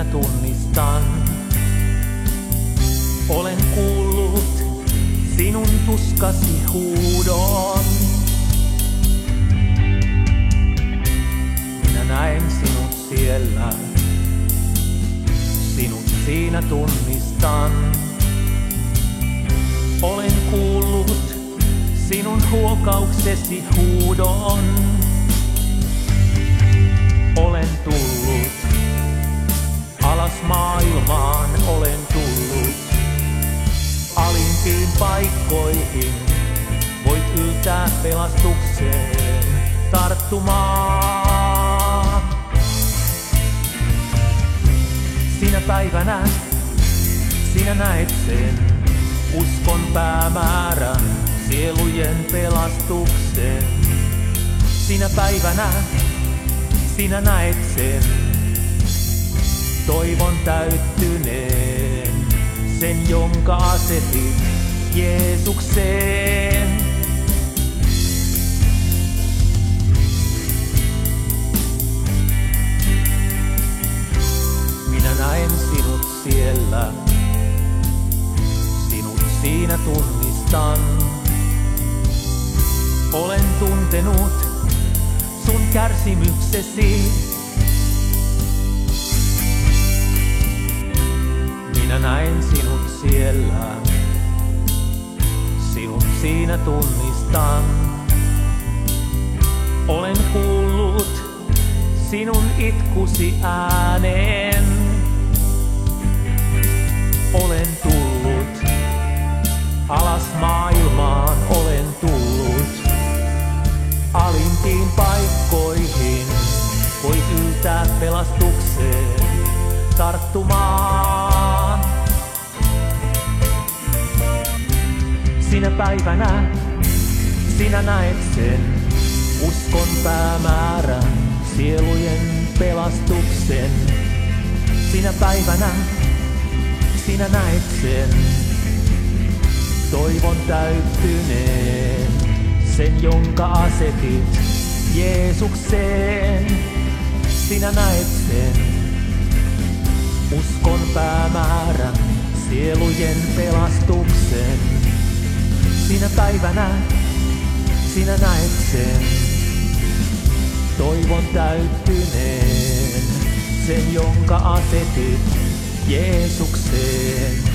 siinä tunnistan. Olen kuullut sinun tuskasi huudon. Minä näen sinut siellä, sinut siinä tunnistan. Olen kuullut sinun huokauksesi huudon. Olen tullut alas maailmaan, olen tullut alimpiin paikkoihin. Voit yltää pelastukseen tarttumaan. Sinä päivänä sinä näet sen uskon päämäärän, sielujen pelastuksen. Sinä päivänä sinä näet sen toivon täyttyneen, sen jonka asetit Jeesukseen. Minä näen sinut siellä, sinut siinä tunnistan. Olen tuntenut sun kärsimyksesi. Minä näen sinut siellä, sinut siinä tunnistan. Olen kuullut sinun itkusi ääneen. Olen tullut alas maailmaan, olen tullut alimpiin paikkoihin. Voit yltää pelastukseen tarttumaan. Sinä päivänä sinä näet sen uskon päämäärän, sielujen pelastuksen. Sinä päivänä sinä näet sen toivon täyttyneen, sen jonka asetit Jeesukseen. Sinä näet sen uskon päämäärän, sielujen pelastuksen. Sinä päivänä sinä näet sen toivon täyttyneen, sen jonka asetit Jeesukseen.